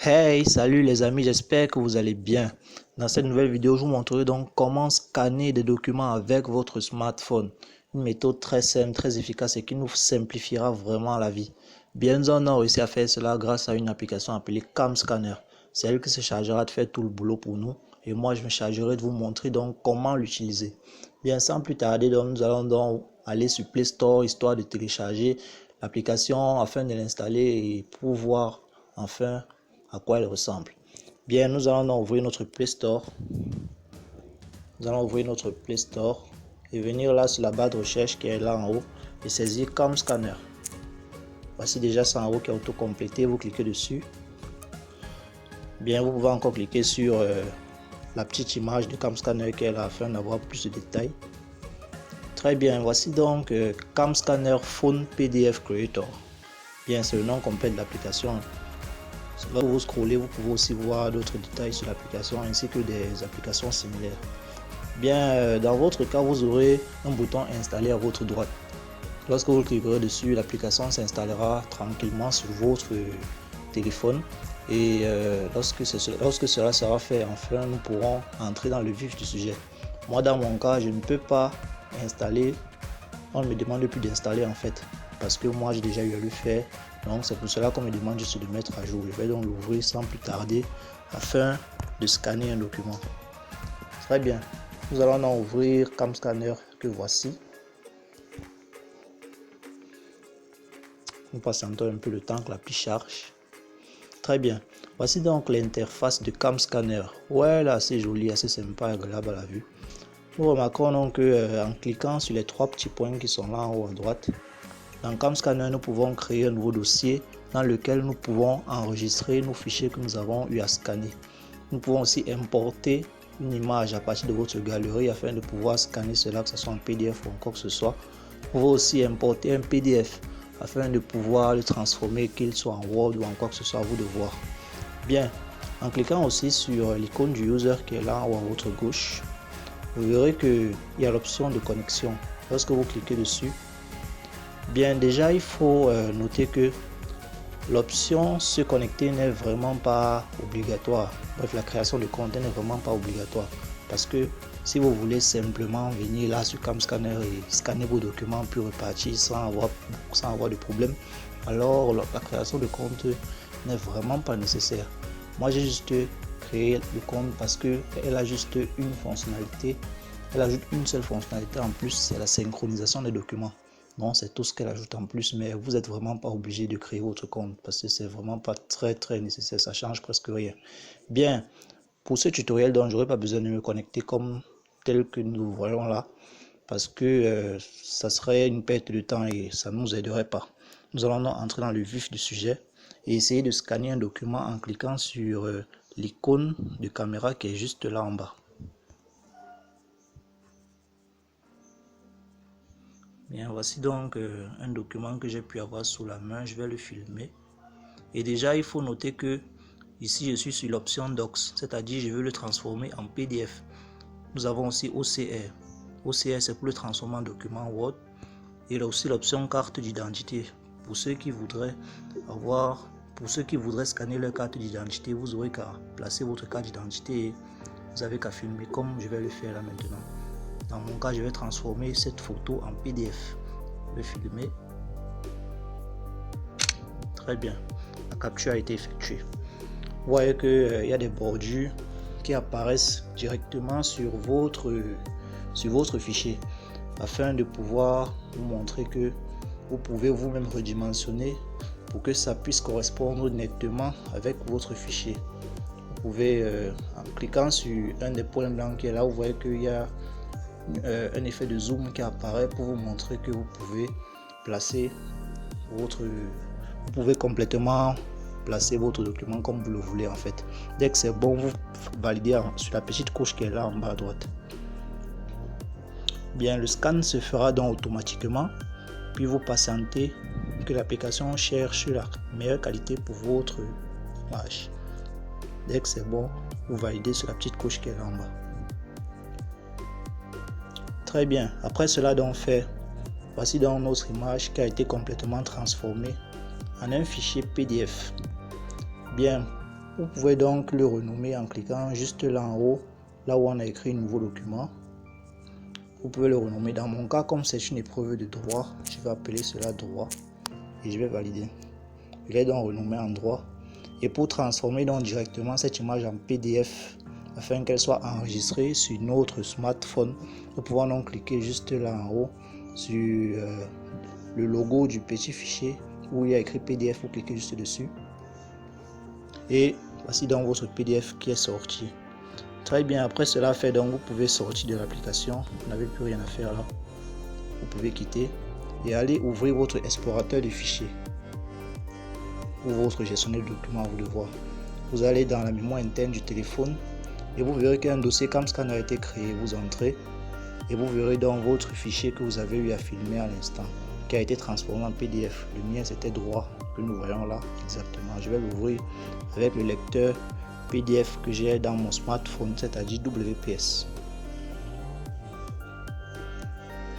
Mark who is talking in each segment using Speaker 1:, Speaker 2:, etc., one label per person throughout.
Speaker 1: Hey, salut les amis, j'espère que vous allez bien. Dans cette nouvelle vidéo, je vous montrerai donc comment scanner des documents avec votre smartphone. Une méthode très simple, très efficace et qui nous simplifiera vraiment la vie. Bien, nous avons réussi à faire cela grâce à une application appelée CamScanner. C'est elle qui se chargera de faire tout le boulot pour nous et moi je me chargerai de vous montrer donc comment l'utiliser. Bien, sans plus tarder, donc, nous allons donc aller sur Play Store histoire de télécharger l'application afin de l'installer et pour voir enfin à quoi elle ressemble. Bien, nous allons ouvrir notre Play Store. Nous allons ouvrir notre Play Store et venir là sur la barre de recherche qui est là en haut et saisir CamScanner. Voici déjà ça en haut qui est auto-complété. Vous cliquez dessus. Bien, vous pouvez encore cliquer sur la petite image de CamScanner qui est là afin d'avoir plus de détails. Très bien, voici donc CamScanner Phone PDF Creator. Bien, c'est le nom complet de l'application. Là où vous scrollez, vous pouvez aussi voir d'autres détails sur l'application ainsi que des applications similaires. Bien, dans votre cas, vous aurez un bouton installer à votre droite. Lorsque vous cliquerez dessus, l'application s'installera tranquillement sur votre téléphone. Et lorsque cela sera fait, enfin, nous pourrons entrer dans le vif du sujet. Moi, dans mon cas, je ne peux pas installer. On ne me demande plus d'installer en fait, parce que moi j'ai déjà eu à le faire. Donc c'est pour cela qu'on me demande juste de mettre à jour. Je vais donc l'ouvrir sans plus tarder afin de scanner un document. Très bien. Nous allons donc ouvrir CamScanner que voici. Nous patientons un peu le temps que l'appli charge. Très bien. Voici donc l'interface de CamScanner. Ouais, là, assez joli, assez sympa, agréable à la vue. Nous remarquons donc que en cliquant sur les trois petits points qui sont là en haut à droite, dans CamScanner, nous pouvons créer un nouveau dossier dans lequel nous pouvons enregistrer nos fichiers que nous avons eu à scanner. Nous pouvons aussi importer une image à partir de votre galerie afin de pouvoir scanner cela, que ce soit en PDF ou en quoi que ce soit. Vous pouvez aussi importer un PDF afin de pouvoir le transformer, qu'il soit en Word ou en quoi que ce soit, à vous de voir. Bien, en cliquant aussi sur l'icône du user qui est là en haut à votre gauche, vous verrez qu'il y a l'option de connexion. Lorsque vous cliquez dessus, bien déjà il faut noter que l'option se connecter n'est vraiment pas obligatoire. Bref, la création de compte n'est vraiment pas obligatoire. Parce que si vous voulez simplement venir là sur CamScanner et scanner vos documents puis repartir sans avoir de problème, alors la création de compte n'est vraiment pas nécessaire. Moi j'ai juste créé le compte parce qu'elle a juste une fonctionnalité. Elle ajoute une seule fonctionnalité en plus, c'est la synchronisation des documents. Non, c'est tout ce qu'elle ajoute en plus, mais vous n'êtes vraiment pas obligé de créer votre compte parce que c'est vraiment pas très nécessaire, ça change presque rien. Bien, pour ce tutoriel, donc j'aurais pas besoin de me connecter comme tel que nous voyons là parce que ça serait une perte de temps et ça ne nous aiderait pas. Nous allons donc entrer dans le vif du sujet et essayer de scanner un document en cliquant sur l'icône de caméra qui est juste là en bas. Bien, voici donc un document que j'ai pu avoir sous la main. Je vais le filmer. Et déjà, il faut noter que ici, je suis sur l'option Docs, c'est-à-dire je veux le transformer en PDF. Nous avons aussi OCR. OCR, c'est pour le transformer en document Word. Et il y a aussi l'option carte d'identité. Pour ceux qui voudraient scanner leur carte d'identité, vous aurez qu'à placer votre carte d'identité et vous avez qu'à filmer comme je vais le faire là maintenant. Dans mon cas, je vais transformer cette photo en PDF. Je vais filmer. Très bien. La capture a été effectuée. Vous voyez qu'il y a des bordures qui apparaissent directement sur votre fichier afin de pouvoir vous montrer que vous pouvez vous-même redimensionner pour que ça puisse correspondre nettement avec votre fichier. Vous pouvez, en cliquant sur un des points blancs qui est là, vous voyez qu'il y a un effet de zoom qui apparaît pour vous montrer que vous pouvez complètement placer votre document comme vous le voulez en fait. Dès que c'est bon, vous validez sur la petite couche qui est là en bas à droite. Bien, le scan se fera donc automatiquement, puis vous patientez que l'application cherche la meilleure qualité pour votre image. Dès que c'est bon, vous validez sur la petite couche qui est là en bas. Très bien, après cela donc fait, voici donc notre image qui a été complètement transformée en un fichier PDF. Bien, Vous pouvez donc le renommer en cliquant juste là en haut, là où on a écrit nouveau document. Vous pouvez le renommer. Dans mon cas, comme c'est une épreuve de droit, je vais appeler cela droit et je vais valider. Je vais donc renommer en droit. Et pour transformer donc directement cette image en PDF afin qu'elle soit enregistrée sur notre smartphone, nous pouvons donc cliquer juste là en haut sur le logo du petit fichier où il y a écrit PDF. Vous cliquez juste dessus et voici donc votre PDF qui est sorti. Très bien, après cela fait, donc vous pouvez sortir de l'application, vous n'avez plus rien à faire là. Vous pouvez quitter et aller ouvrir votre explorateur de fichiers ou votre gestionnaire de documents à vous de voir. Vous allez dans la mémoire interne du téléphone et vous verrez qu'un dossier CamScanner a été créé. Vous entrez et vous verrez dans votre fichier que vous avez eu à filmer à l'instant, qui a été transformé en PDF. Le mien c'était droit, que nous voyons là exactement. Je vais l'ouvrir avec le lecteur PDF que j'ai dans mon smartphone, c'est-à-dire WPS.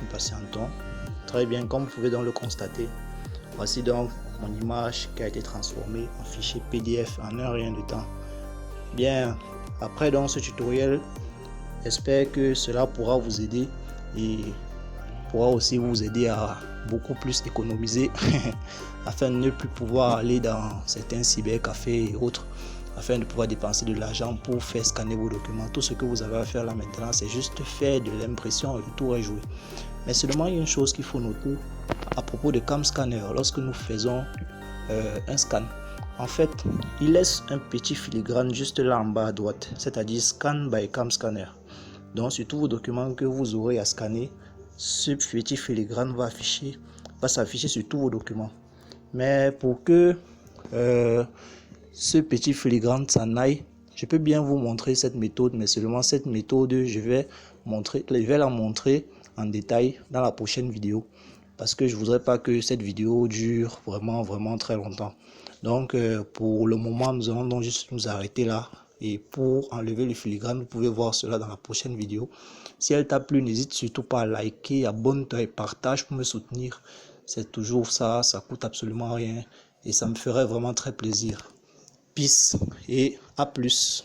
Speaker 1: Nous patientons. Très bien, comme vous pouvez donc le constater, voici donc mon image qui a été transformée en fichier PDF en un rien de temps. Bien, après donc ce tutoriel, j'espère que cela pourra vous aider et pourra aussi vous aider à beaucoup plus économiser afin de ne plus pouvoir aller dans certains cybercafés et autres, afin de pouvoir dépenser de l'argent pour faire scanner vos documents. Tout ce que vous avez à faire là maintenant, c'est juste faire de l'impression et le tour est joué. Mais seulement il y a une chose qu'il faut noter à propos de CamScanner. Lorsque nous faisons un scan, en fait, il laisse un petit filigrane juste là en bas à droite, c'est-à-dire Scan by CamScanner. Donc sur tous vos documents que vous aurez à scanner, ce petit filigrane va s'afficher sur tous vos documents. Mais pour que ce petit filigrane s'en aille, je peux bien vous montrer cette méthode, mais seulement cette méthode, je vais la montrer en détail dans la prochaine vidéo, parce que je voudrais pas que cette vidéo dure vraiment très longtemps. Donc pour le moment, nous allons donc juste nous arrêter là. Et pour enlever le filigrane, vous pouvez voir cela dans la prochaine vidéo. Si elle t'a plu, n'hésite surtout pas à liker, abonne-toi et partage pour me soutenir. C'est toujours ça, ça coûte absolument rien et ça me ferait vraiment très plaisir. Peace et à plus.